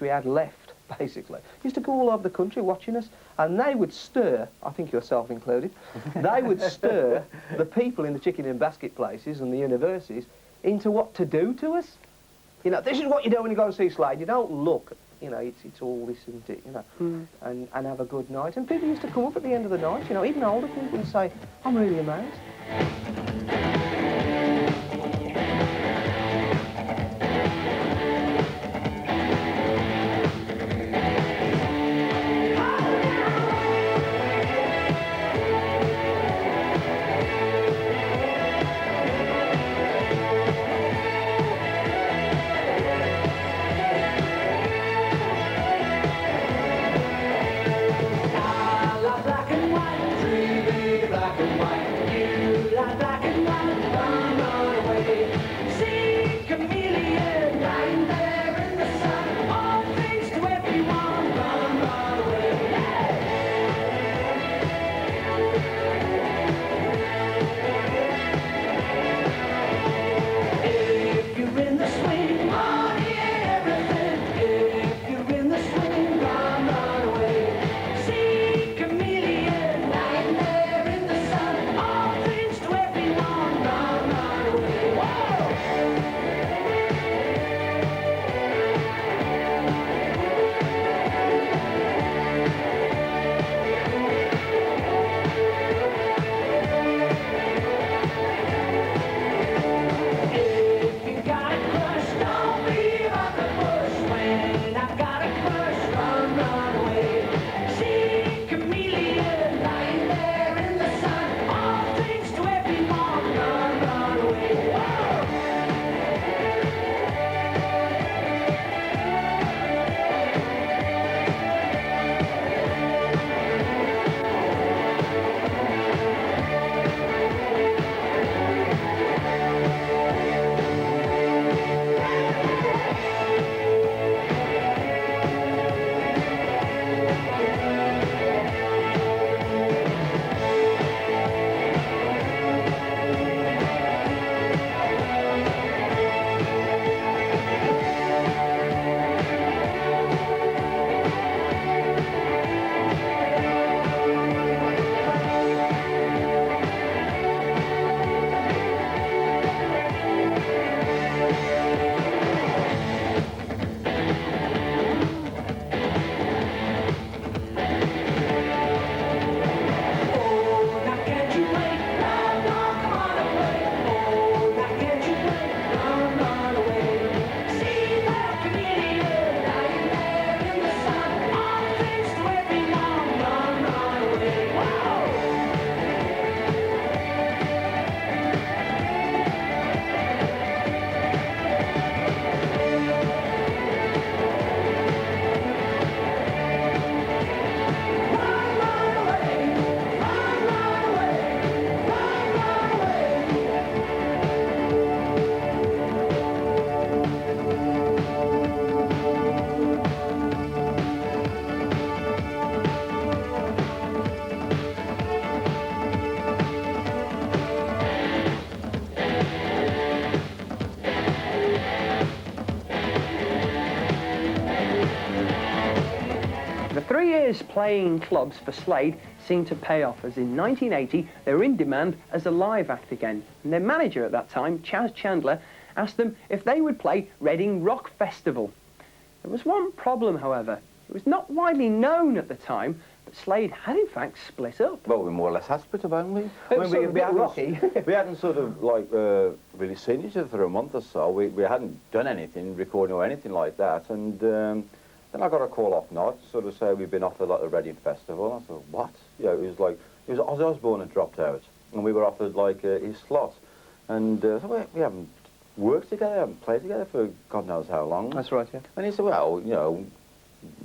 we had left, basically. Used to go all over the country watching us, and they would stir, I think yourself included, they would stir the people in the chicken and basket places and the universities into what to do to us. You know, this is what you do when you go to see Slade. You don't look, you know, it's all this, isn't it, you know, and have a good night. And people used to come up at the end of the night, you know, even older people, and say, I'm really amazed. The 3 years playing clubs for Slade seemed to pay off, as in 1980 they were in demand as a live act again, and their manager at that time, Chaz Chandler, asked them if they would play Reading Rock Festival. There was one problem, however. It was not widely known at the time, but Slade had in fact split up. Well, we more or less had split up, hadn't we? It was a bit rocky. We hadn't sort of like really seen each other for a month or so. We hadn't done anything, recording or anything like that, and then I got a call off Nod to sort of say we'd been offered like the Reading Festival. I thought, what? You know, it was like, it was Ozzy Osbourne had dropped out, and we were offered like his slot. And so we haven't worked together, haven't played together for God knows how long. That's right, yeah. And he said, well, you know,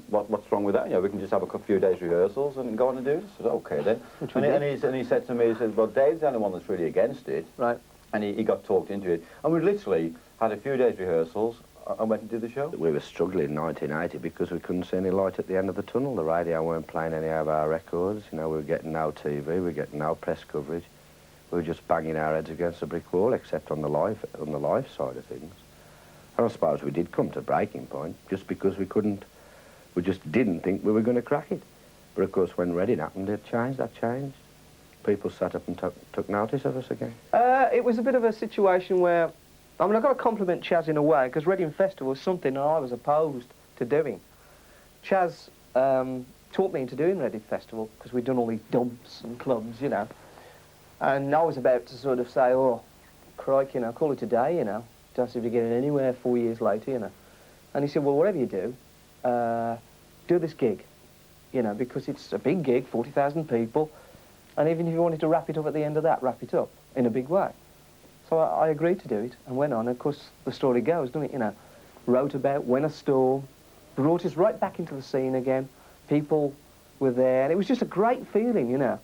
what's wrong with that? You know, we can just have a few days rehearsals and go on and do it. I said, okay then. And he said to me, he said, well, Dave's the only one that's really against it. Right. And he got talked into it. And we literally had a few days rehearsals and went and did the show. We were struggling in 1980 because we couldn't see any light at the end of the tunnel. The radio weren't playing any of our records. You know, we were getting no TV, we were getting no press coverage. We were just banging our heads against a brick wall, except on the live side of things. And I suppose we did come to breaking point just because we just didn't think we were going to crack it. But of course, when Reading happened, that changed. People sat up and took notice of us again. It was a bit of a situation where, I mean, I've got to compliment Chaz in a way, because Reading Festival was something that I was opposed to doing. Chaz taught me into doing Reading Festival, because we'd done all these dumps and clubs, you know. And I was about to sort of say, oh, crikey, you know, call it a day, you know. Don't seem to be getting anywhere 4 years later, you know. And he said, well, whatever you do, do this gig, you know, because it's a big gig, 40,000 people. And even if you wanted to wrap it up at the end of that, wrap it up in a big way. So I agreed to do it and went on. And of course, the story goes, doesn't it? You know, wrote about When a Storm, brought us right back into the scene again. People were there, and it was just a great feeling, you know.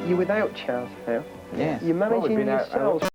You're without Chaz here. Yes. You're managing Well, we've been out- yourselves.